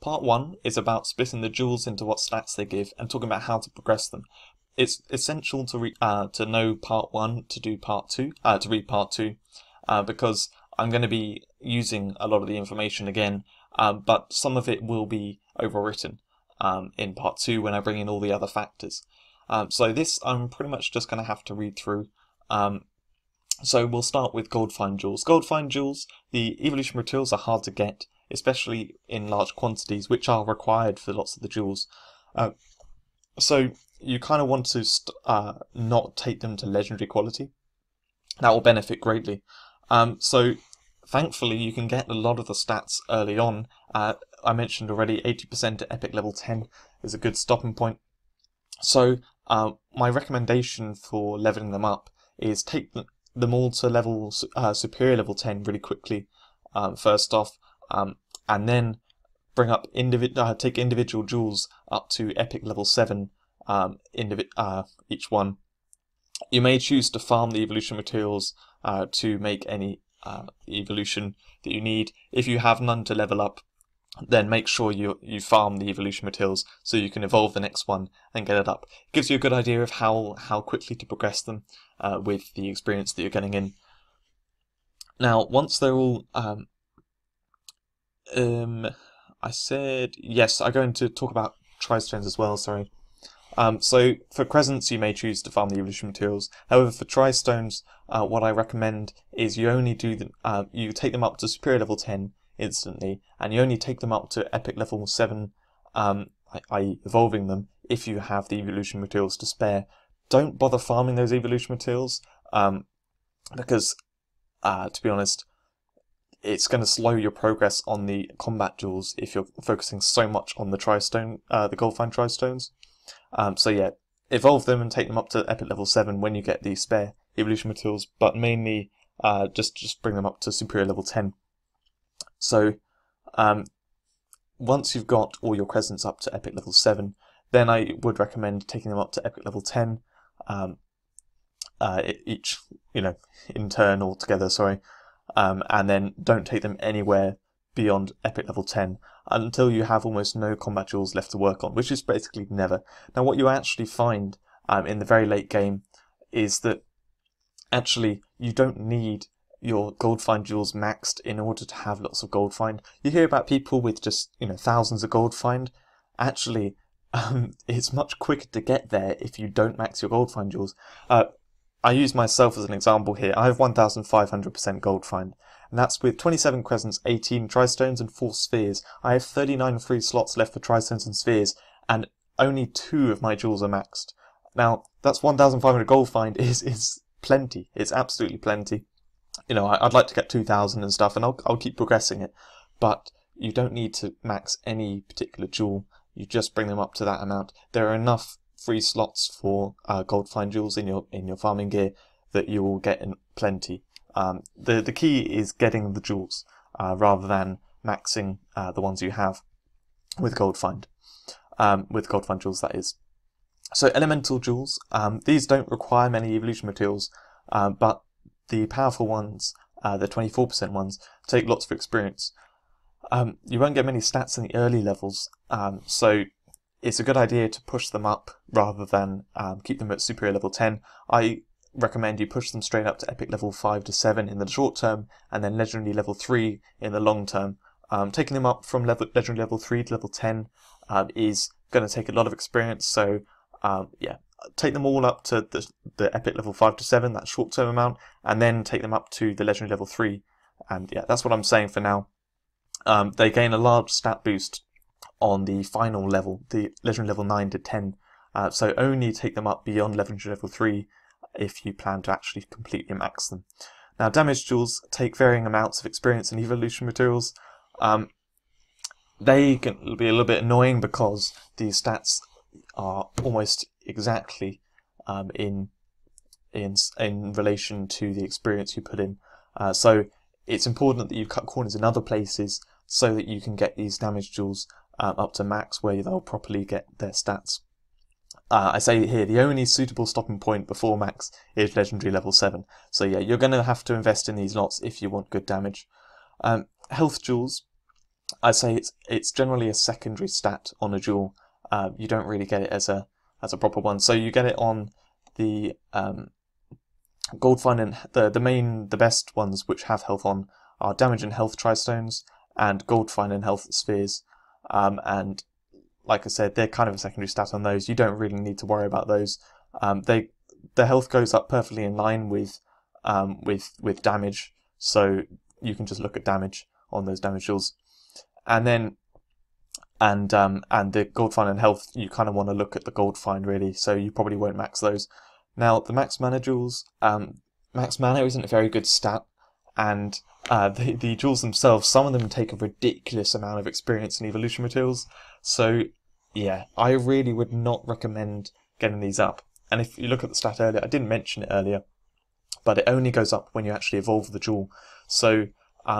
Part 1 is about splitting the jewels into what stats they give and talking about how to progress them. It's essential to know Part 1 to do Part 2, to read Part 2, because I'm going to be using a lot of the information again, but some of it will be overwritten in Part 2 when I bring in all the other factors. So this I'm pretty much just going to have to read through. So we'll start with gold find jewels. Gold find jewels, the evolution materials are hard to get, especially in large quantities, which are required for lots of the jewels. So you kind of want to not take them to legendary quality. That will benefit greatly. So thankfully you can get a lot of the stats early on. I mentioned already 80% at epic level 10 is a good stopping point. So my recommendation for leveling them up is take them all to level superior level 10 really quickly, first off, and then bring up take individual jewels up to epic level 7 each one. You may choose to farm the evolution materials to make any evolution that you need. If you have none to level up, then make sure you farm the evolution materials so you can evolve the next one and get it up. It gives you a good idea of how quickly to progress them with the experience that you're getting in. Now, once they're all I said yes, I'm going to talk about tri-stones as well, sorry. So for crescents you may choose to farm the evolution materials. However, for tri-stones, what I recommend is you only do you take them up to superior level 10 instantly, and you only take them up to epic level 7, i.e. evolving them, if you have the evolution materials to spare. Don't bother farming those evolution materials, because to be honest, it's going to slow your progress on the combat jewels if you're focusing so much on the tri-stone, the gold find tri-stones. So yeah, evolve them and take them up to epic level 7 when you get the spare evolution materials, but mainly just bring them up to superior level 10. So once you've got all your crescents up to epic level 7, then I would recommend taking them up to epic level 10, each, in turn or together, sorry, and then don't take them anywhere beyond epic level 10 until you have almost no combat jewels left to work on, which is basically never. Now what you actually find in the very late game is that actually you don't need your gold find jewels maxed in order to have lots of gold find. You hear about people with just thousands of gold find. Actually, it's much quicker to get there if you don't max your gold find jewels. I use myself as an example here. I have 1,500% gold find, and that's with 27 crescents, 18 tri-stones and 4 spheres. I have 39 free slots left for tri-stones and spheres, and only 2 of my jewels are maxed. Now, that's 1,500 gold find is plenty. It's absolutely plenty. I'd like to get 2,000 and stuff, and I'll keep progressing it, but you don't need to max any particular jewel. You just bring them up to that amount. There are enough free slots for gold find jewels in your farming gear that you will get in plenty. The key is getting the jewels rather than maxing the ones you have with gold find jewels, that is. So elemental jewels, these don't require many evolution materials, but the powerful ones, the 24% ones, take lots of experience. You won't get many stats in the early levels, so it's a good idea to push them up rather than keep them at superior level 10. I recommend you push them straight up to epic level 5 to 7 in the short term, and then legendary level 3 in the long term. Taking them up from legendary level 3 to level 10 is going to take a lot of experience, so yeah, take them all up to the epic level 5 to 7, that short term amount, and then take them up to the legendary level 3, and yeah, that's what I'm saying for now. They gain a large stat boost on the final level, the legendary level 9 to 10, so only take them up beyond legendary level 3 if you plan to actually completely max them. Now, damage jewels take varying amounts of experience and evolution materials. They can be a little bit annoying because these stats are almost exactly in relation to the experience you put in. So it's important that you cut corners in other places so that you can get these damage jewels up to max where they'll properly get their stats. I say here, the only suitable stopping point before max is legendary level 7. So yeah, you're going to have to invest in these lots if you want good damage. Health jewels, I'd say it's generally a secondary stat on a jewel. You don't really get it as a proper one. So you get it on the gold find, and the best ones which have health on are damage and health tristones and gold find and health spheres. And like I said, they're kind of a secondary stat on those. You don't really need to worry about those. The health goes up perfectly in line with damage, so you can just look at damage on those damage jewels. And then and the gold find and health, you kind of want to look at the gold find really, so you probably won't max those. Now the max mana jewels, max mana isn't a very good stat, and the jewels themselves, some of them take a ridiculous amount of experience and evolution materials. So yeah, I really would not recommend getting these up. And if you look at the stat earlier, I didn't mention it earlier, but it only goes up when you actually evolve the jewel. So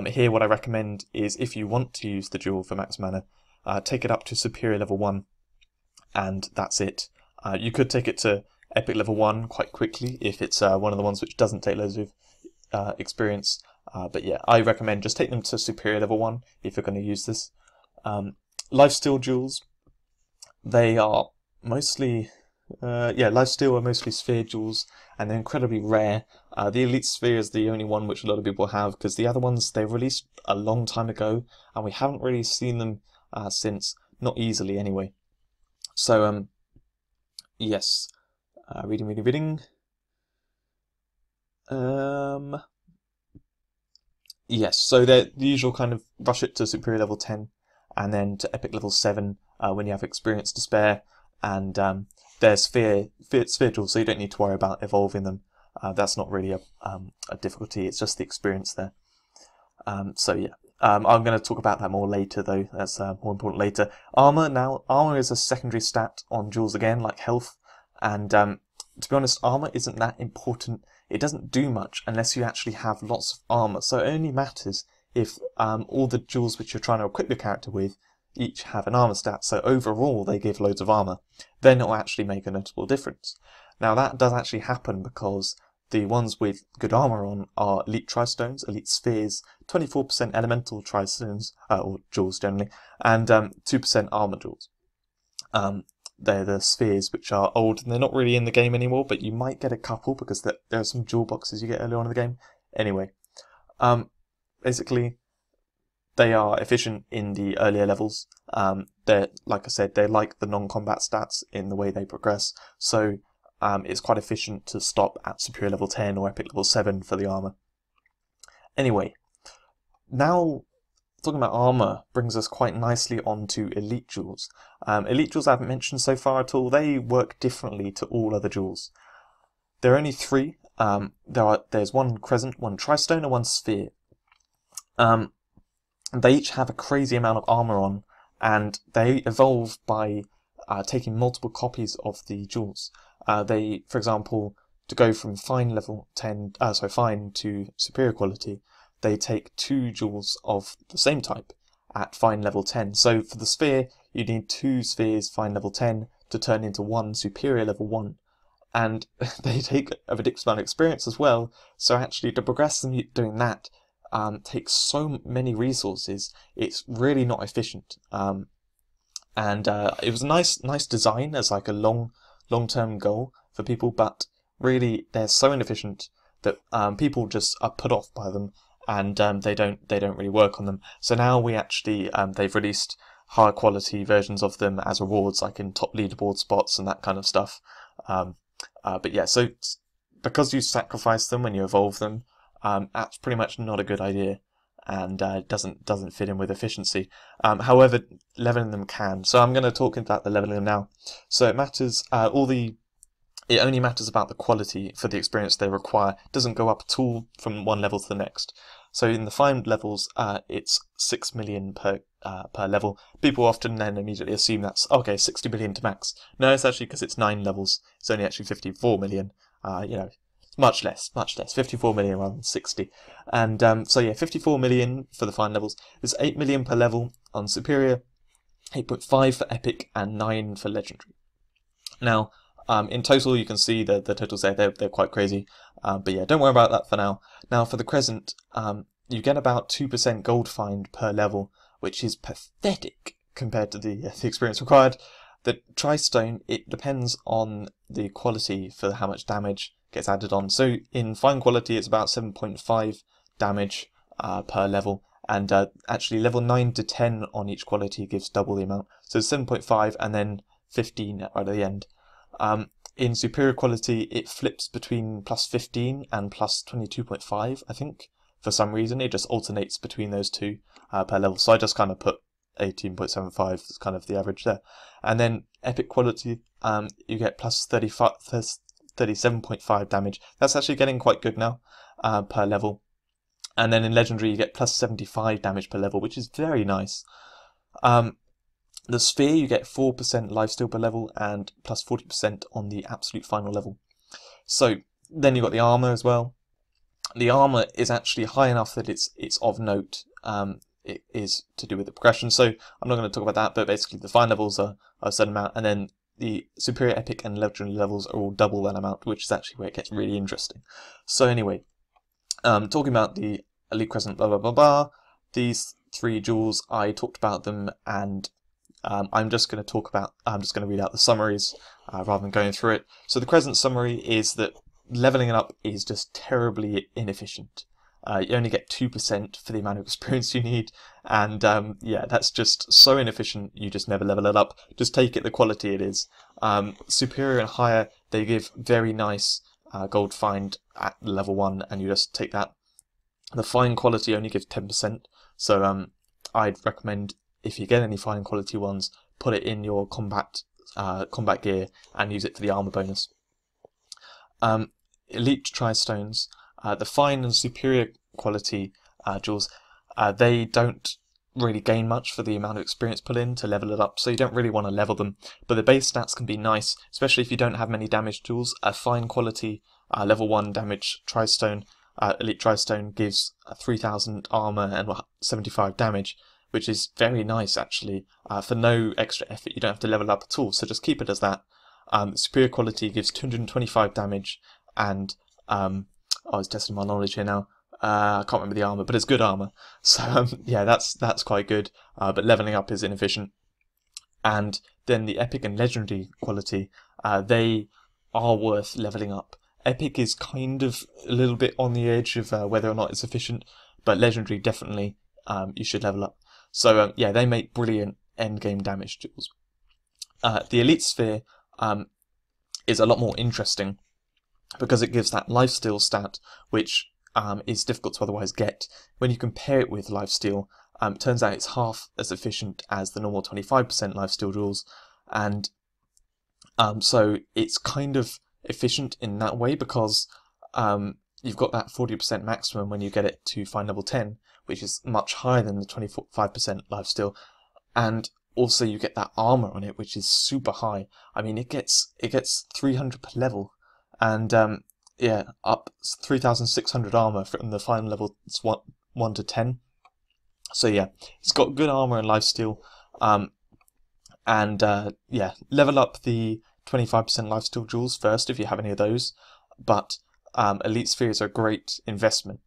here what I recommend is, if you want to use the jewel for max mana, take it up to superior level 1, and that's it. You could take it to epic level 1 quite quickly if it's one of the ones which doesn't take loads of experience. But yeah, I recommend just take them to superior level 1 if you're going to use this. Lifesteal jewels, they are mostly lifesteal are mostly sphere jewels, and they're incredibly rare. The elite sphere is the only one which a lot of people have, because the other ones they released a long time ago, and we haven't really seen them since, not easily anyway. So yes, reading. Yes, so they're the usual kind of rush it to superior level 10, and then to epic level 7 when you have experience to spare, and they're sphere jewels, so you don't need to worry about evolving them. That's not really a difficulty, it's just the experience there. So yeah, I'm going to talk about that more later though, that's more important later. Armor, now, armor is a secondary stat on jewels again, like health, and to be honest, armor isn't that important. It doesn't do much unless you actually have lots of armor, so it only matters if all the jewels which you're trying to equip your character with each have an armor stat, so overall they give loads of armor. Then it'll actually make a notable difference. Now that does actually happen because the ones with good armor on are elite tristones, elite spheres, 24% elemental tristones, or jewels generally, and 2% armor jewels. They're the spheres which are old, and they're not really in the game anymore, but you might get a couple because there are some jewel boxes you get early on in the game. Anyway, basically, they are efficient in the earlier levels. They're, like I said, they're like the non-combat stats in the way they progress, so it's quite efficient to stop at superior level 10 or epic level 7 for the armor. Anyway, now talking about armor brings us quite nicely onto elite jewels. Elite jewels I haven't mentioned so far at all. They work differently to all other jewels. There are only 3. There's one crescent, one tristone, and one sphere. They each have a crazy amount of armor on, and they evolve by taking multiple copies of the jewels. They, for example, to go from fine level 10, fine to superior quality, they take 2 jewels of the same type at fine level 10. So for the sphere, you need 2 spheres fine level 10 to turn into 1 superior level 1. And they take a ridiculous amount of experience as well, so actually to progress them doing that takes so many resources, it's really not efficient. And it was a nice design as like a long-term goal for people, but really they're so inefficient that people just are put off by them, and they don't really work on them. So now we actually they've released higher quality versions of them as rewards, like in top leaderboard spots and that kind of stuff. But yeah, so because you sacrifice them when you evolve them, that's pretty much not a good idea, and it doesn't fit in with efficiency. However, leveling them can. So I'm going to talk about the leveling them now. So it matters. It only matters about the quality for the experience they require. It doesn't go up at all from one level to the next. So in the fine levels, it's 6 million per level. People often then immediately assume that's okay, 60 million to max. No, it's actually because it's 9 levels. It's only actually 54 million. Much less, 54 million rather than 60. And so yeah, 54 million for the fine levels. There's 8 million per level on superior, 8.5 for epic, and 9 for legendary. Now, in total, you can see the totals there, they're quite crazy. But yeah, don't worry about that for now. Now, for the crescent, you get about 2% gold find per level. which is pathetic compared to the experience required. The Tri-Stone, it depends on the quality for how much damage gets added on. So in fine quality, it's about 7.5 damage per level, and actually level 9 to 10 on each quality gives double the amount. So 7.5 and then 15 right at the end. In superior quality, it flips between plus 15 and plus 22.5, I think. For some reason, it just alternates between those two per level. So I just kind of put 18.75 as kind of the average there. And then epic quality, you get plus 37.5 damage. That's actually getting quite good now per level. And then in legendary, you get plus 75 damage per level, which is very nice. The sphere, you get 4% lifesteal per level and plus 40% on the absolute final level. So then you've got the armor as well. The armor is actually high enough that it's of note. It is to do with the progression, so I'm not going to talk about that, but basically the fine levels are a certain amount, and then the superior, epic and legendary levels are all double that amount, which is actually where it gets really interesting. So anyway, talking about the Elite Crescent, blah blah blah blah, these three jewels, I talked about them, and I'm just going to read out the summaries rather than going through it. So the Crescent summary is that leveling it up is just terribly inefficient. You only get 2% for the amount of experience you need, and yeah, that's just so inefficient, you just never level it up. Just take it the quality it is. Superior and higher, they give very nice gold find at level 1, and you just take that. The fine quality only gives 10%, so I'd recommend, if you get any fine quality ones, put it in your combat gear and use it for the armor bonus. Elite Tri-Stones, the fine and superior quality jewels, they don't really gain much for the amount of experience put in to level it up, so you don't really want to level them, but the base stats can be nice, especially if you don't have many damage jewels. A fine quality level 1 damage Tri-Stone, Elite Tri-Stone, gives 3000 armor and 75 damage, which is very nice actually. For no extra effort, you don't have to level up at all, so just keep it as that. Superior quality gives 225 damage, and I was testing my knowledge here now. I can't remember the armor, but it's good armor. So yeah, that's quite good. But leveling up is inefficient. And then the epic and legendary quality, they are worth leveling up. Epic is kind of a little bit on the edge of whether or not it's efficient, but legendary definitely you should level up. So yeah, they make brilliant endgame damage jewels. The Elite Sphere is a lot more interesting because it gives that lifesteal stat, which is difficult to otherwise get. When you compare it with lifesteal, it turns out it's half as efficient as the normal 25% lifesteal jewels, and so it's kind of efficient in that way because you've got that 40% maximum when you get it to fine level 10, which is much higher than the 25% lifesteal, and also you get that armor on it, which is super high. I mean, it gets 300 per level, and yeah, up 3600 armor from the final level. It's 1 to 10. So yeah, it's got good armor and lifesteal, and yeah, level up the 25% lifesteal jewels first if you have any of those. But Elite Spheres are a great investment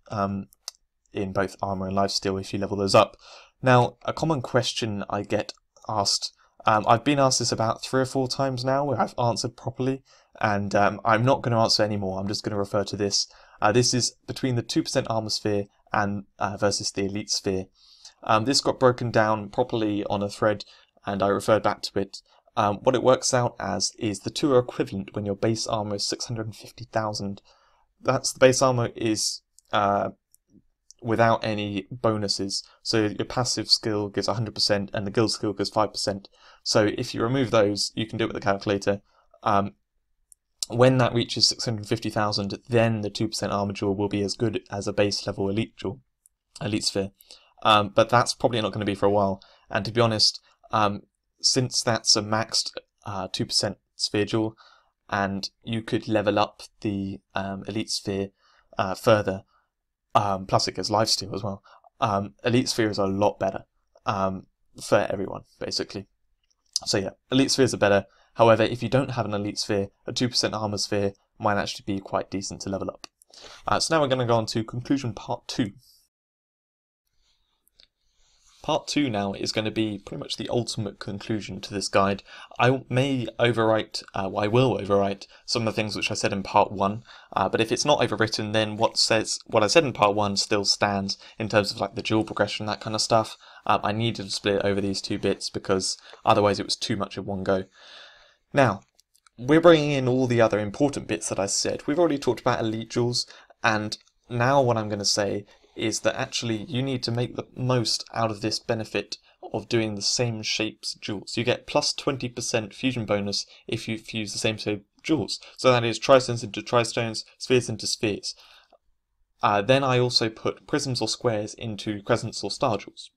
in both armor and lifesteal if you level those up. Now, a common question I get asked, I've been asked this about 3 or 4 times now where I've answered properly, and I'm not going to answer anymore. I'm just going to refer to this. This is between the 2% armor sphere and versus the Elite Sphere. This got broken down properly on a thread, and I referred back to it. What it works out as is the two are equivalent when your base armor is 650,000. That's the base armor is without any bonuses. So your passive skill gives 100% and the guild skill gives 5%. So if you remove those, you can do it with a calculator. When that reaches 650,000, then the 2% armor jewel will be as good as a base level elite jewel, Elite Sphere. But that's probably not going to be for a while. And to be honest, since that's a maxed 2% sphere jewel, and you could level up the Elite Sphere further, plus it gets lifesteal as well. Elite Sphere is a lot better for everyone, basically. So yeah, Elite Spheres are better. However, if you don't have an Elite Sphere, a 2% armor sphere might actually be quite decent to level up. So now we're going to go on to conclusion part 2. part 2 now is going to be pretty much the ultimate conclusion to this guide. I may overwrite, I will overwrite some of the things which I said in part 1, but if it's not overwritten, then what I said in part 1 still stands in terms of like the dual progression, that kind of stuff. I needed to split it over these 2 bits because otherwise it was too much in one go. Now, we're bringing in all the other important bits that I said. We've already talked about elite jewels, and now what I'm going to say is that actually you need to make the most out of this benefit of doing the same shapes jewels. You get plus 20% fusion bonus if you fuse the same shape jewels. So that is tristones into tristones, spheres into spheres. Then I also put prisms or squares into crescents or star jewels.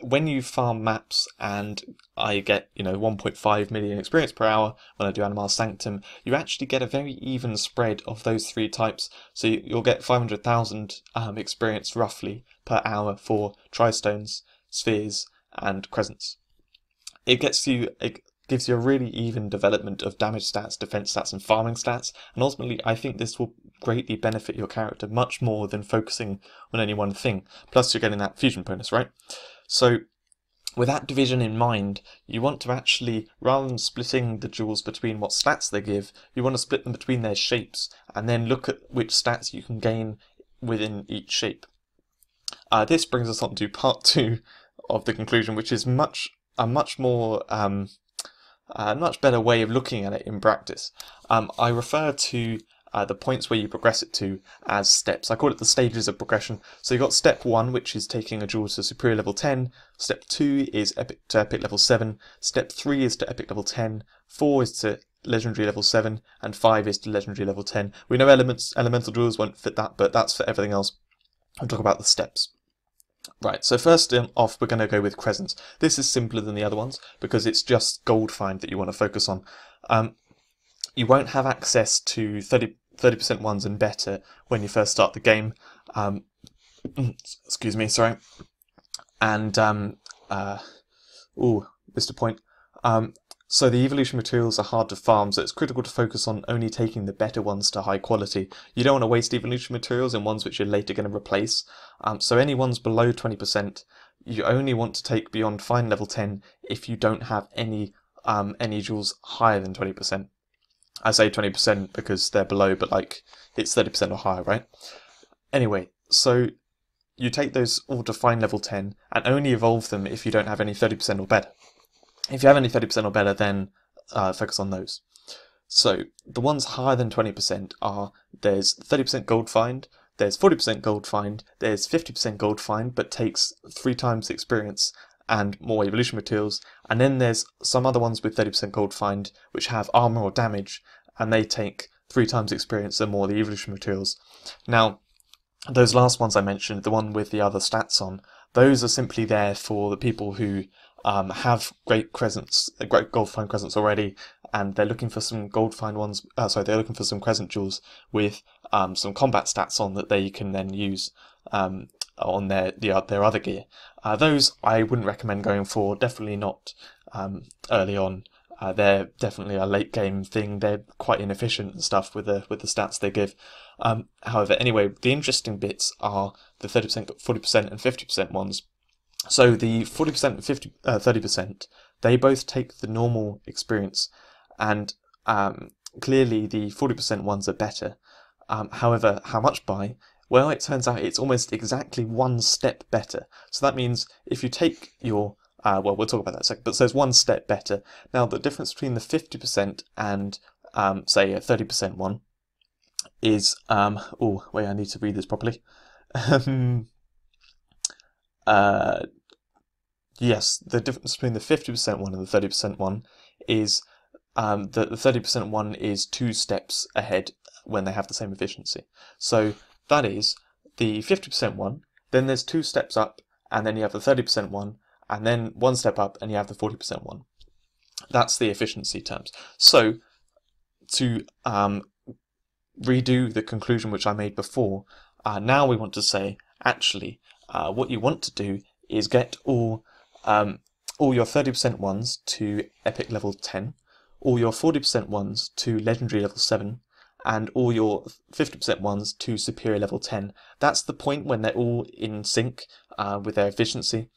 When you farm maps and I get, 1.5 million experience per hour when I do Animal Sanctum, you actually get a very even spread of those 3 types. So you'll get 500,000 experience roughly per hour for tristones, spheres, and crescents. It gives you a really even development of damage stats, defense stats, and farming stats, and ultimately I think this will greatly benefit your character much more than focusing on any one thing. Plus you're getting that fusion bonus, right? So with that division in mind, you want to actually, rather than splitting the jewels between what stats they give, you want to split them between their shapes, and then look at which stats you can gain within each shape. This brings us on to part 2 of the conclusion, which is a much better way of looking at it in practice. I refer to the points where you progress it to as steps. I call it the stages of progression. So you've got step 1, which is taking a jewel to superior level 10. Step 2 is epic to epic level 7. Step 3 is to epic level 10. 4 is to legendary level 7. And 5 is to legendary level 10. We know elemental jewels won't fit that, but that's for everything else. I'll talk about the steps. Right, so first off, we're going to go with crescents. This is simpler than the other ones because it's just gold find that you want to focus on. You won't have access to 30% ones and better when you first start the game. Excuse me, sorry. And, missed a point. So the evolution materials are hard to farm, so it's critical to focus on only taking the better ones to high quality. You don't want to waste evolution materials in ones which you're later going to replace. So any ones below 20%, you only want to take beyond fine level 10 if you don't have any jewels higher than 20%. I say 20% because they're below, but like it's 30% or higher, right? Anyway, so you take those all to fine level 10 and only evolve them if you don't have any 30% or better. If you have any 30% or better, then focus on those. So the ones higher than 20% are, there's 30% gold find, there's 40% gold find, there's 50% gold find, but takes 3 times the experience and more evolution materials, and then there's some other ones with 30% gold find which have armor or damage, and they take 3 times experience and more the evolution materials. Now, those last ones I mentioned, the one with the other stats on, those are simply there for the people who have great gold find crescents already, and they're looking for some gold find ones. They're looking for some crescent jewels with some combat stats on that they can then use on their other gear. Those I wouldn't recommend going for. Definitely not early on. They're definitely a late game thing. They're quite inefficient and stuff with the stats they give. However, anyway, the interesting bits are the 30%, 40%, and 50% ones. So the 40% and 30%, they both take the normal experience, and clearly the 40% ones are better. However, how much by? Well, it turns out it's almost exactly 1 step better. So that means if you take your, we'll talk about that in a second, but so it's 1 step better. Now, the difference between the 50% and, say, a 30% one is, I need to read this properly. Yes, the difference between the 50% one and the 30% one is that the 30% one is 2 steps ahead when they have the same efficiency. So that is the 50% one, then there's 2 steps up, and then you have the 30% one, and then 1 step up, and you have the 40% one. That's the efficiency terms. So to redo the conclusion which I made before, now we want to say, actually, what you want to do is get all your 30% ones to epic level 10, all your 40% ones to legendary level 7, and all your 50% ones to superior level 10. That's the point when they're all in sync with their efficiency.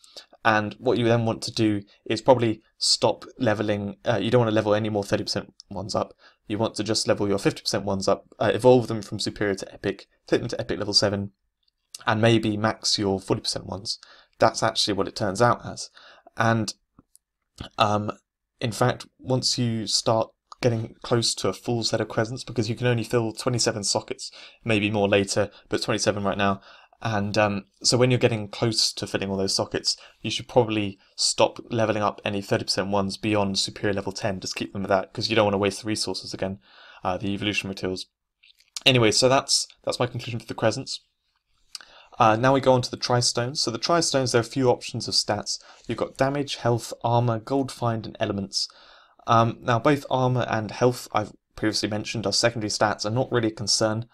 And what you then want to do is probably stop leveling. You don't want to level any more 30% ones up. You want to just level your 50% ones up, evolve them from superior to epic, take them to epic level 7, and maybe max your 40% ones. That's actually what it turns out as. And in fact, once you start getting close to a full set of crescents, because you can only fill 27 sockets, maybe more later, but 27 right now. And so when you're getting close to filling all those sockets, you should probably stop leveling up any 30% ones beyond superior level 10. Just keep them at that, because you don't want to waste the resources again, the evolution materials. Anyway, so that's my conclusion for the crescents. Now we go on to the tristones. So the tristones, there are a few options of stats. You've got damage, health, armor, gold find, and elements. Now both armor and health, I've previously mentioned, are secondary stats and not really a concern.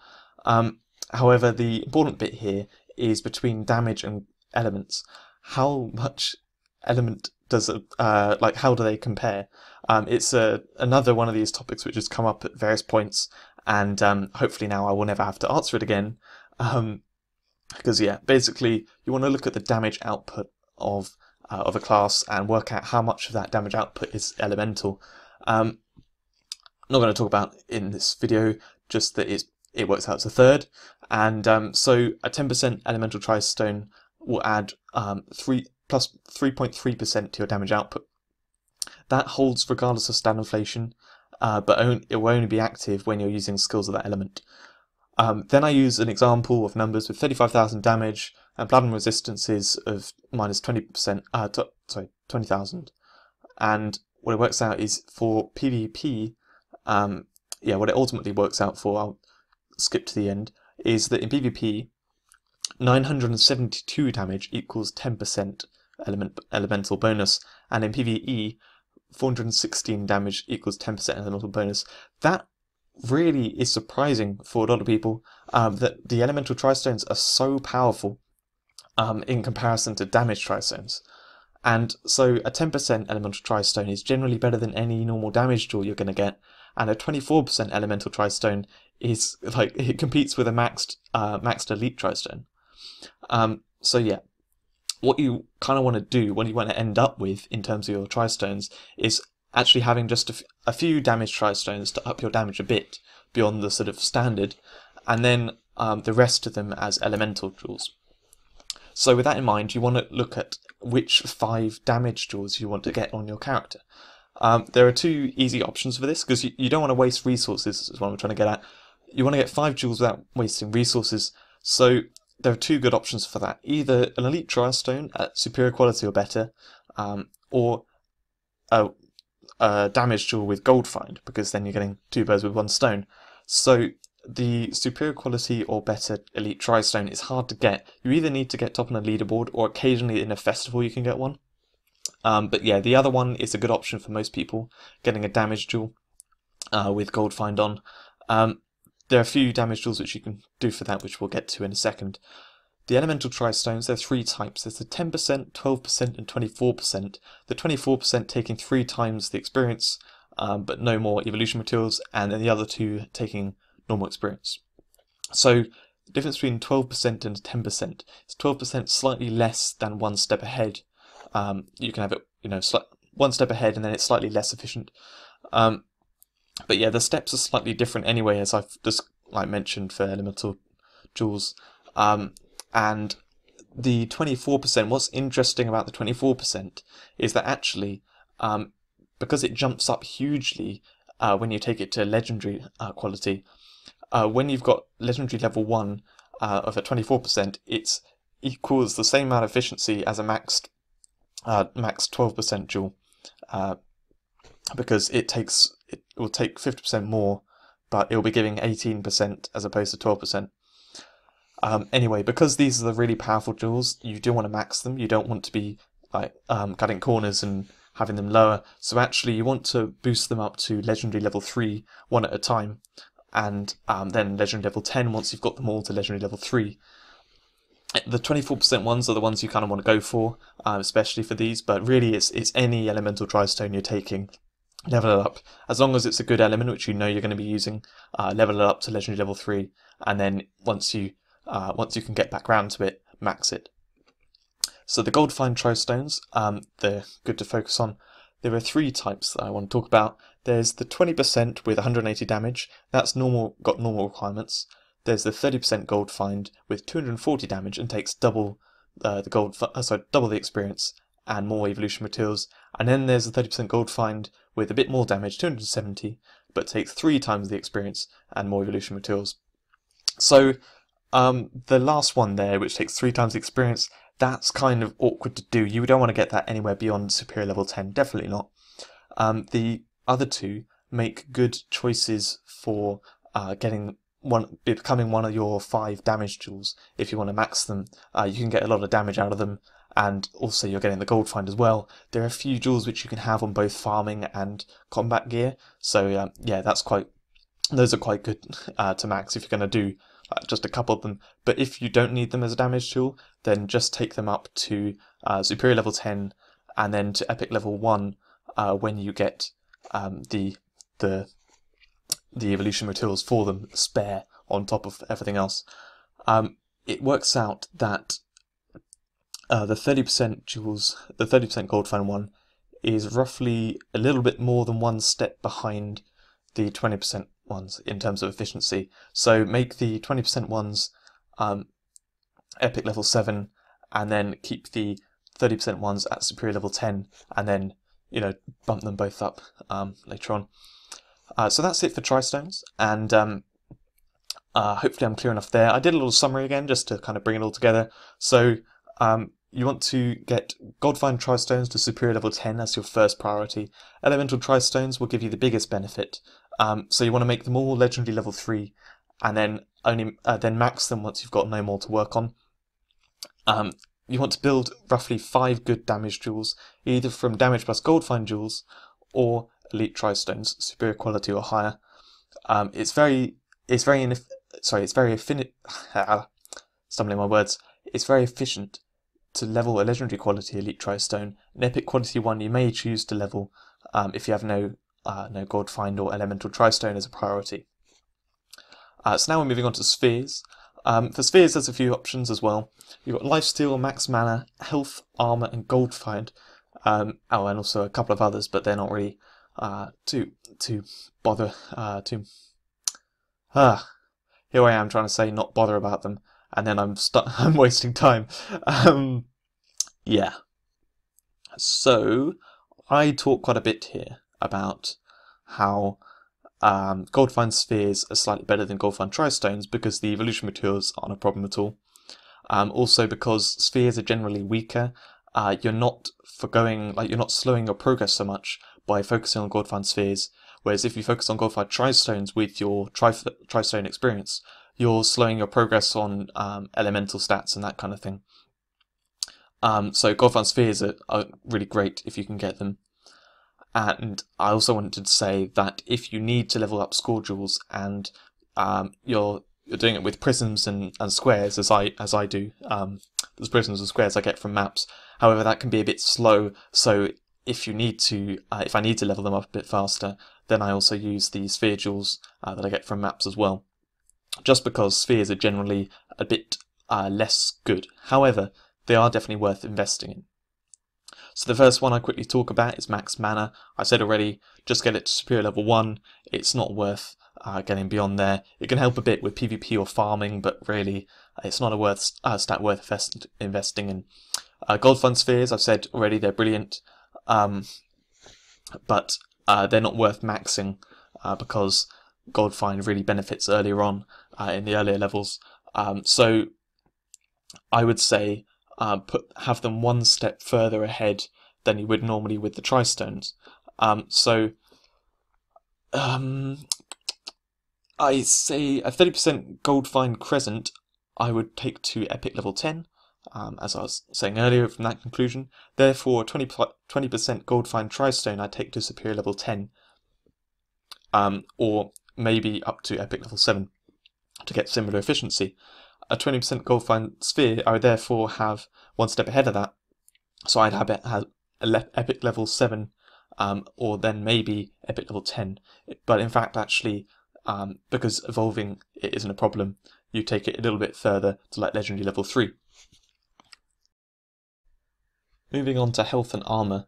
However, the important bit here is between damage and elements. How much element does how do they compare? It's another one of these topics which has come up at various points, and hopefully now I will never have to answer it again. Because yeah, basically you want to look at the damage output of a class and work out how much of that damage output is elemental. Not going to talk about in this video, just that it works out as a third, and so a 10% elemental tristone will add 3.3% to your damage output. That holds regardless of stat inflation, but it will only be active when you're using skills of that element. Then I use an example of numbers with 35,000 damage and plasma resistances of minus 20%, 20,000. And what it works out is for PvP, what it ultimately works out for, I'll skip to the end, is that in PvP, 972 damage equals 10% elemental bonus, and in PvE, 416 damage equals 10% elemental bonus. That really is surprising for a lot of people, that the elemental tristones are so powerful in comparison to damage tristones. And so a 10% elemental tristone is generally better than any normal damage jewel you're going to get, and a 24% elemental tristone is like, it competes with a maxed elite tristone. So yeah, what you kind of want to do, what you want to end up with in terms of your tristones, is actually having just a few damage tristones to up your damage a bit beyond the sort of standard, and then the rest of them as elemental jewels. So with that in mind, you want to look at which 5 damage jewels you want to get on your character. There are 2 easy options for this, because you don't want to waste resources, is what I'm trying to get at. You want to get 5 jewels without wasting resources, so there are 2 good options for that. Either an elite tristone at superior quality or better, or a damage jewel with gold find, because then you're getting 2 birds with 1 stone. So the superior quality or better elite tristone is hard to get. You either need to get top on a leaderboard, or occasionally in a festival you can get one. But yeah, the other one is a good option for most people, getting a damage jewel with gold find on. There are a few damage jewels which you can do for that, which we'll get to in a second. The elemental tristones, there are 3 types. There's the 10%, 12%, and 24%. The 24% taking 3 times the experience, but no more evolution materials, and then the other 2 taking normal experience. So the difference between 12% and 10% is 12% slightly less than 1 step ahead. You can have it, 1 step ahead, and then it's slightly less efficient. But yeah, the steps are slightly different anyway, as I've just mentioned for elemental jewels. And the 24%, what's interesting about the 24% is that actually, because it jumps up hugely when you take it to legendary quality, when you've got legendary level 1 of a 24%, it equals the same amount of efficiency as a max 12% jewel, because it will take 50% more, but it will be giving 18% as opposed to 12%. Anyway, because these are the really powerful jewels, you do want to max them. You don't want to be cutting corners and having them lower. So actually, you want to boost them up to legendary level 3 one at a time, and then legendary level 10 once you've got them all to legendary level 3. The 24% ones are the ones you kind of want to go for, especially for these. But really, it's any elemental tristone you're taking. level it up. As long as it's a good element, which you know you're going to be using, level it up to legendary level 3, and then once you can get back round to it, max it. So the gold fine tri-stones, they're good to focus on. There are 3 types that I want to talk about. There's the 20% with 180 damage, that's got normal requirements. There's the 30% gold find with 240 damage and takes double double the experience and more evolution materials. And then there's the 30% gold find with a bit more damage, 270, but takes 3 times the experience and more evolution materials. So the last one there, which takes 3 times the experience, that's kind of awkward to do. You don't want to get that anywhere beyond superior level 10, definitely not. The other 2 make good choices for becoming one of your 5 damage jewels. If you want to max them, you can get a lot of damage out of them, and also you're getting the gold find as well. There are a few jewels which you can have on both farming and combat gear, so yeah, those are quite good to max if you're going to do just a couple of them. But if you don't need them as a damage tool, then just take them up to superior level 10 and then to epic level 1 when you get the evolution materials for them spare on top of everything else. It works out that the 30% jewels, the 30% gold fan one, is roughly a little bit more than 1 step behind the 20% ones in terms of efficiency. So make the 20% ones epic level 7, and then keep the 30% ones at superior level 10, and then bump them both up later on. So that's it for tri-stones, and hopefully I'm clear enough there. I did a little summary again just to kind of bring it all together. So you want to get Goldfind Tri-Stones to superior level 10 as your first priority. Elemental Tri-Stones will give you the biggest benefit. So you want to make them all legendary level 3, and then then max them once you've got no more to work on. You want to build roughly 5 good damage jewels, either from damage plus Goldfind jewels or Elite Tri-Stones, superior quality or higher. It's very efficient. It's very efficient to level a legendary quality Elite Tri-Stone. An epic quality one you may choose to level if you have no Goldfind or Elemental Tri-Stone as a priority. So now we're moving on to spheres. For spheres, there's a few options as well. You've got Lifesteal, Max Mana, Health, Armor, and Goldfind. And also a couple of others, but they're not really to bother to. Here I am trying to say not bother about them, and then I'm wasting time. Yeah. So I talk quite a bit here about how Goldfind spheres are slightly better than Goldfind Tri-Stones because the evolution materials aren't a problem at all. Also because spheres are generally weaker, you're not slowing your progress so much by focusing on Goldfind spheres, whereas if you focus on Goldfind Tri-Stones with your Tri-Stone experience, you're slowing your progress on elemental stats and that kind of thing. So Goldfind spheres are really great if you can get them. And I also wanted to say that if you need to level up score jewels and you're doing it with prisms and squares, as I do, there's prisms and squares I get from maps. However, that can be a bit slow. So if I need to level them up a bit faster, then I also use the sphere jewels that I get from maps as well. Just because spheres are generally a bit less good. However, they are definitely worth investing in. So the first one I quickly talk about is Max Mana. I said already, just get it to superior level 1. It's not worth getting beyond there. It can help a bit with PvP or farming, but really it's not a stat worth investing in. Goldfind spheres, I've said already, they're brilliant, but they're not worth maxing because Goldfind really benefits earlier on in the earlier levels. So I would say have them 1 step further ahead than you would normally with the Tri-Stones. I say a 30% Goldfind Crescent I would take to epic level 10, as I was saying earlier from that conclusion. Therefore, 20% Goldfind Tri-Stone I take to superior level 10, or maybe up to epic level 7 to get similar efficiency. A 20% Goldfind Sphere I would therefore have 1 step ahead of that, so I'd have it have epic level 7 or then maybe epic level 10. But in fact, actually, because evolving it isn't a problem, you take it a little bit further to like legendary level 3. Moving on to health and armor,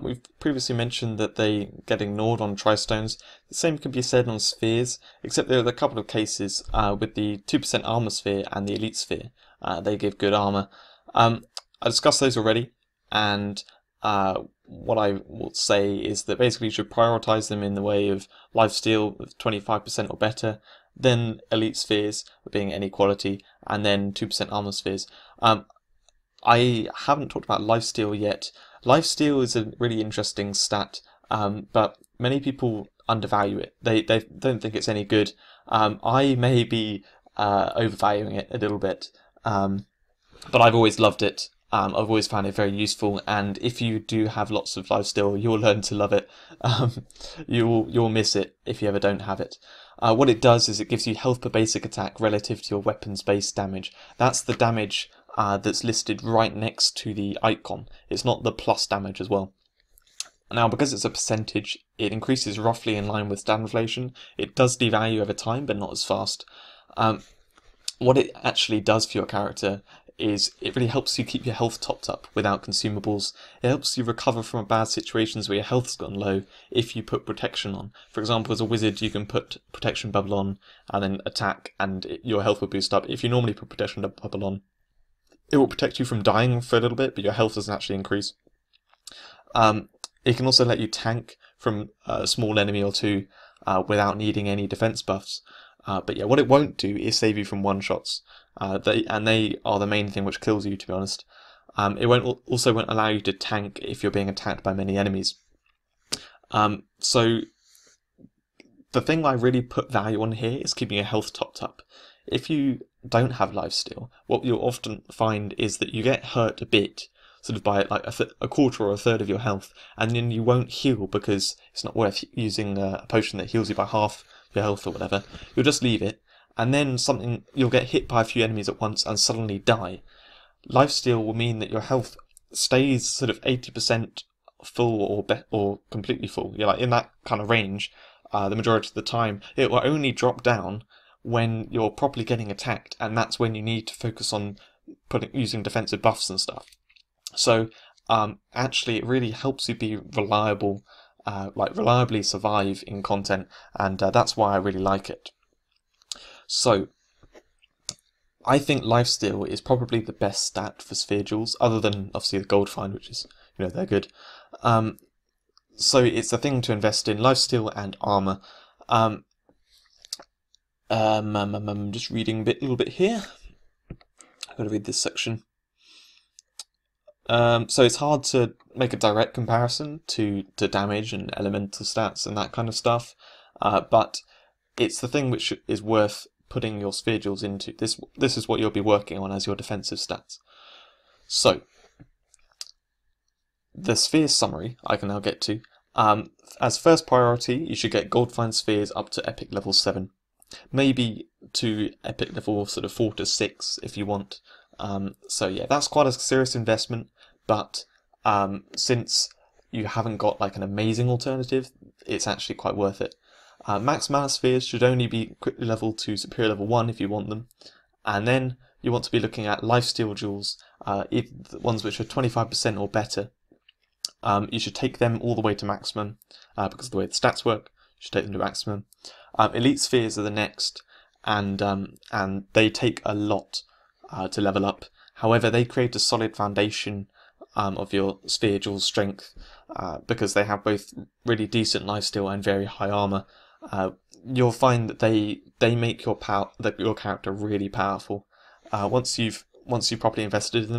we've previously mentioned that they get ignored on tristones. The same can be said on spheres, except there are a couple of cases with the 2% armor sphere and the elite sphere. They give good armor. I discussed those already, and what I will say is that basically you should prioritize them in the way of lifesteal of 25% or better, then elite spheres being any quality, and then 2% armor spheres. I haven't talked about lifesteal yet. Lifesteal is a really interesting stat, but many people undervalue it. They don't think it's any good. I may be overvaluing it a little bit, but I've always loved it. I've always found it very useful, and if you do have lots of lifesteal, you'll learn to love it. You'll miss it if you ever don't have it. What it does is it gives you health per basic attack relative to your weapon's base damage. That's the damage that's listed right next to the icon. It's not the plus damage as well. Now, because it's a percentage, it increases roughly in line with stat inflation. It does devalue over time, but not as fast. What it actually does for your character is it really helps you keep your health topped up without consumables. It helps you recover from bad situations where your health's gone low if you put protection on. For example, as a wizard, you can put protection bubble on and then attack, and your health will boost up. If you normally put protection bubble on, it will protect you from dying for a little bit, but your health doesn't actually increase. It can also let you tank from a small enemy or two without needing any defense buffs. But yeah, what it won't do is save you from one-shots. They are the main thing which kills you, to be honest. It also won't allow you to tank if you're being attacked by many enemies. So the thing I really put value on here is keeping your health topped up. If you don't have lifesteal, what you'll often find is that you get hurt a bit, sort of by like a quarter or a third of your health, and then you won't heal because it's not worth using a potion that heals you by half your health or whatever. You'll just leave it, and then you'll get hit by a few enemies at once and suddenly die. Lifesteal will mean that your health stays sort of 80% full or completely full. You're like in that kind of range the majority of the time. It will only drop down when you're properly getting attacked, and that's when you need to focus on using defensive buffs and stuff. So actually it really helps you be reliable, reliably survive in content, and that's why I really like it. So I think lifesteal is probably the best stat for sphere jewels, other than obviously the gold find, which is, they're good. So it's a thing to invest in, lifesteal and armor. I'm just reading a little bit here. I've got to read this section. So it's hard to make a direct comparison to damage and elemental stats and that kind of stuff, but it's the thing which is worth putting your sphere jewels into. This is what you'll be working on as your defensive stats. So the sphere summary I can now get to. As first priority, you should get gold find spheres up to epic level 7. Maybe to epic level sort of 4 to 6 if you want. So yeah, that's quite a serious investment, but since you haven't got like an amazing alternative, it's actually quite worth it. Max mana spheres should only be quickly leveled to superior level 1 if you want them, and then you want to be looking at lifesteal jewels, the ones which are 25% or better. You should take them all the way to maximum, because of the way the stats work. You should take them to maximum. Elite spheres are the next, and they take a lot to level up. However, they create a solid foundation of your sphere jewel strength, because they have both really decent lifesteal and very high armor. You'll find that they make your character really powerful. Once you've properly invested in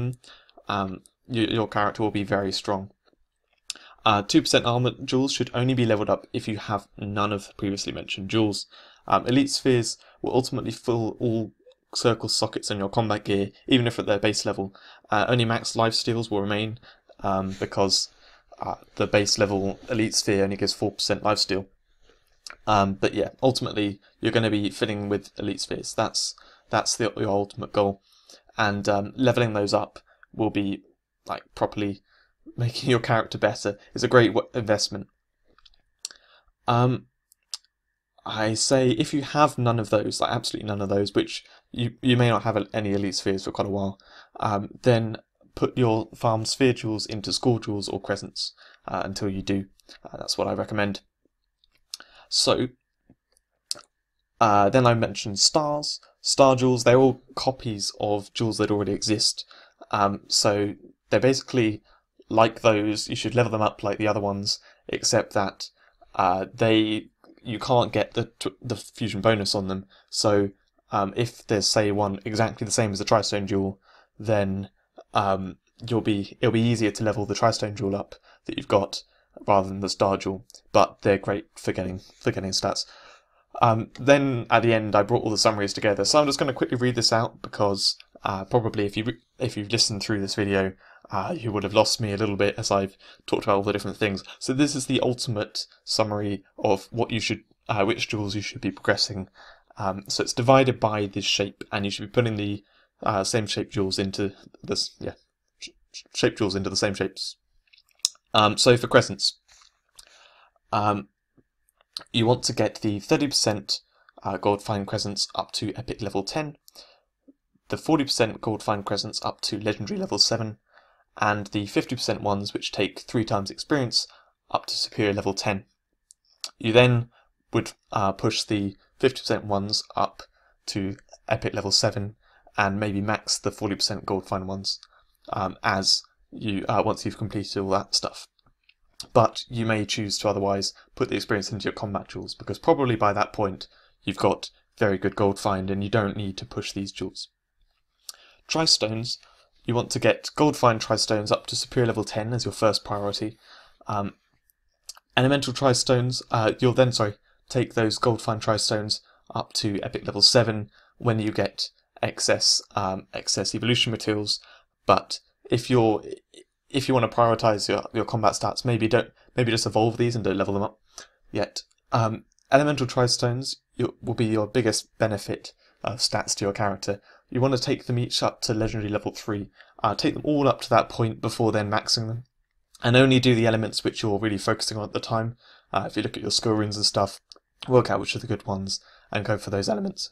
them, your character will be very strong. 2% armor jewels should only be leveled up if you have none of the previously mentioned jewels. Elite spheres will ultimately fill all circle sockets on your combat gear, even if at their base level. Only max lifesteals will remain, because the base level elite sphere only gives 4% lifesteal. But yeah, ultimately you're going to be filling with elite spheres. That's your ultimate goal, and leveling those up will be like properly making your character better is a great investment. I say if you have none of those, like absolutely none of those, which you may not have any elite spheres for quite a while, then put your farm sphere jewels into score jewels or crescents until you do. That's what I recommend. So then I mentioned stars. Star jewels, they're all copies of jewels that already exist. So they're basically like those. You should level them up like the other ones, except that you can't get the fusion bonus on them. So if there's, say, one exactly the same as the Tristone jewel, then it'll be easier to level the Tristone jewel up that you've got rather than the Star jewel. But they're great for getting stats. Then at the end, I brought all the summaries together. So I'm just going to quickly read this out because probably if you've listened through this video, you would have lost me a little bit as I've talked about all the different things. So this is the ultimate summary of what you should, which jewels you should be progressing. So it's divided by this shape, and you should be putting the same shape jewels into this, shape jewels into the same shapes. So for crescents, you want to get the 30% gold fine crescents up to epic level 10, the 40% gold fine crescents up to legendary level 7, and the 50% ones which take 3 times experience up to superior level 10. You then would push the 50% ones up to epic level 7 and maybe max the 40% gold fine ones as you once you've completed all that stuff. But you may choose to otherwise put the experience into your combat jewels, because probably by that point you've got very good gold find and you don't need to push these jewels. Tristones, you want to get gold find tristones up to superior level 10 as your first priority. Elemental tristones, you'll then take those gold find tristones up to epic level 7 when you get excess evolution materials. But if you want to prioritize your combat stats, maybe just evolve these and don't level them up yet. Elemental tristones will be your biggest benefit of stats to your character. You want to take them each up to legendary level 3. Take them all up to that point before then maxing them, and only do the elements which you're really focusing on at the time. If you look at your skill runes and stuff, work out which are the good ones and go for those elements.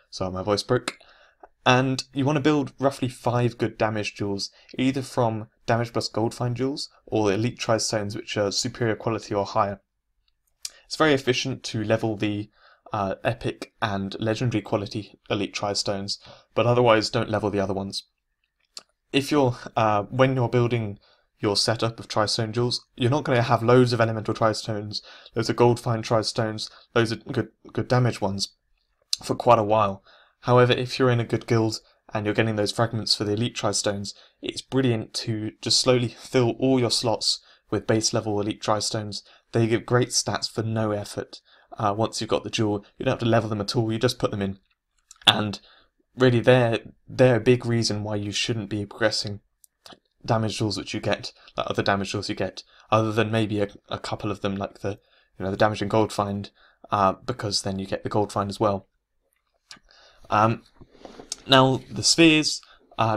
Sorry, my voice broke. And you want to build roughly 5 good damage jewels, either from damage plus gold find jewels or elite tristones which are superior quality or higher. It's very efficient to level the epic and legendary quality elite tristones, but otherwise don't level the other ones. If you're when you're building your setup of tristone jewels, you're not going to have loads of elemental tristones, loads of gold find tristones, loads of good damage ones for quite a while. However, if you're in a good guild and you're getting those fragments for the elite tristones, it's brilliant to just slowly fill all your slots with base level elite tristones. They give great stats for no effort. Once you've got the jewel, you don't have to level them at all, you just put them in. And really they're a big reason why you shouldn't be progressing damage jewels which you get, like other damage jewels you get, other than maybe a couple of them like the damage and gold find, because then you get the gold find as well. Now the spheres,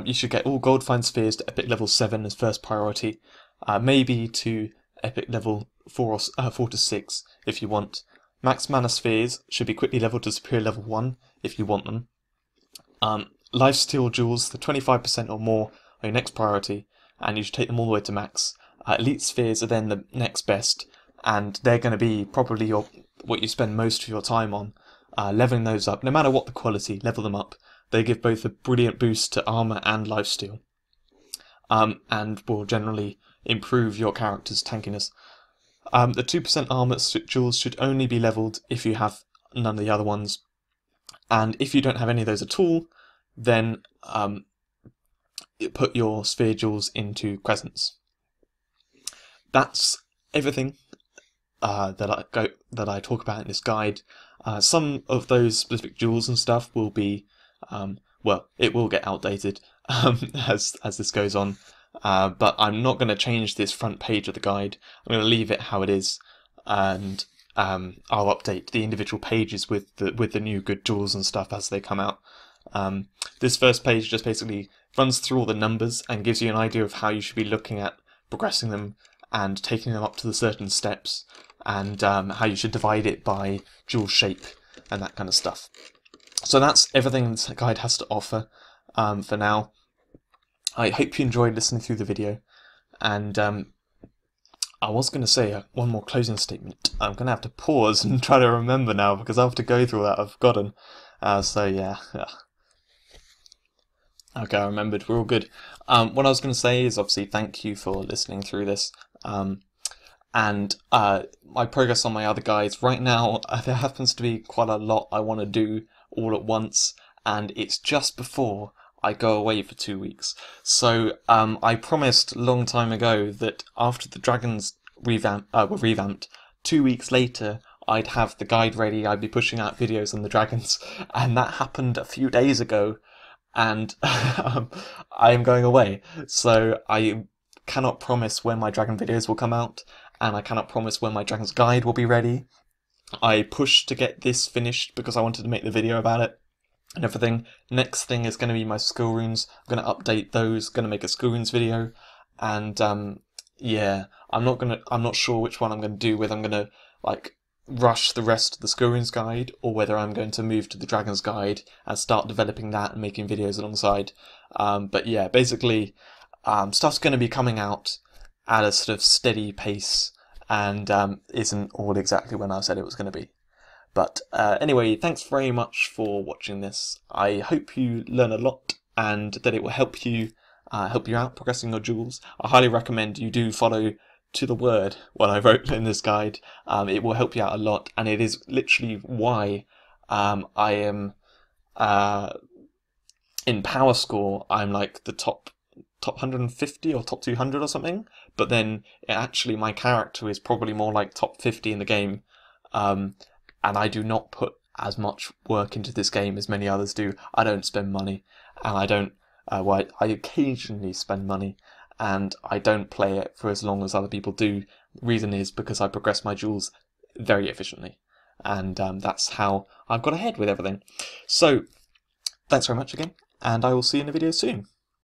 you should get all gold find spheres to epic level 7 as first priority, maybe to epic level 4 to 6 if you want. Max mana spheres should be quickly leveled to superior level 1 if you want them. Lifesteal jewels, the 25% or more, are your next priority, and you should take them all the way to max. Elite spheres are then the next best, and they're going to be probably what you spend most of your time on. Leveling those up, no matter what the quality, level them up. They give both a brilliant boost to armour and lifesteal, and will generally improve your character's tankiness. The 2% armour jewels should only be levelled if you have none of the other ones, and if you don't have any of those at all, then put your sphere jewels into crescents. That's everything that I talk about in this guide. Some of those specific jewels and stuff will be, it will get outdated as this goes on. But I'm not going to change this front page of the guide. I'm going to leave it how it is, and I'll update the individual pages with the new good jewels and stuff as they come out. This first page just basically runs through all the numbers and gives you an idea of how you should be looking at progressing them and taking them up to the certain steps, and how you should divide it by jewel shape and that kind of stuff. So that's everything this guide has to offer for now. I hope you enjoyed listening through the video, and I was going to say one more closing statement. I'm going to have to pause and try to remember now, because I have to go through that. I've forgotten. So yeah. Okay, I remembered. We're all good. What I was going to say is obviously thank you for listening through this. And my progress on my other guides. Right now, there happens to be quite a lot I want to do all at once, and it's just before I go away for 2 weeks. So I promised a long time ago that after the dragons were revamped, 2 weeks later I'd have the guide ready, I'd be pushing out videos on the dragons, and that happened a few days ago, and I am going away. So I cannot promise when my dragon videos will come out, and I cannot promise when my dragon's guide will be ready. I pushed to get this finished because I wanted to make the video about it and everything. Next thing is going to be my skill runes. I'm going to update those, going to make a skill runes video, and yeah, I'm not sure which one I'm going to do, whether I'm going to like rush the rest of the skill runes guide, or whether I'm going to move to the dragon's guide and start developing that and making videos alongside. But yeah, basically stuff's going to be coming out at a sort of steady pace, and isn't all exactly when I said it was going to be. But anyway, thanks very much for watching this. I hope you learn a lot and that it will help you out progressing your jewels. I highly recommend you do follow to the word what I wrote in this guide. It will help you out a lot, and it is literally why I am in power score. I'm like the top 150 or top 200 or something, but then actually my character is probably more like top 50 in the game. And I do not put as much work into this game as many others do. I don't spend money, and I don't. I occasionally spend money, and I don't play it for as long as other people do. The reason is because I progress my jewels very efficiently, and that's how I've got ahead with everything. So, thanks very much again, and I will see you in the video soon.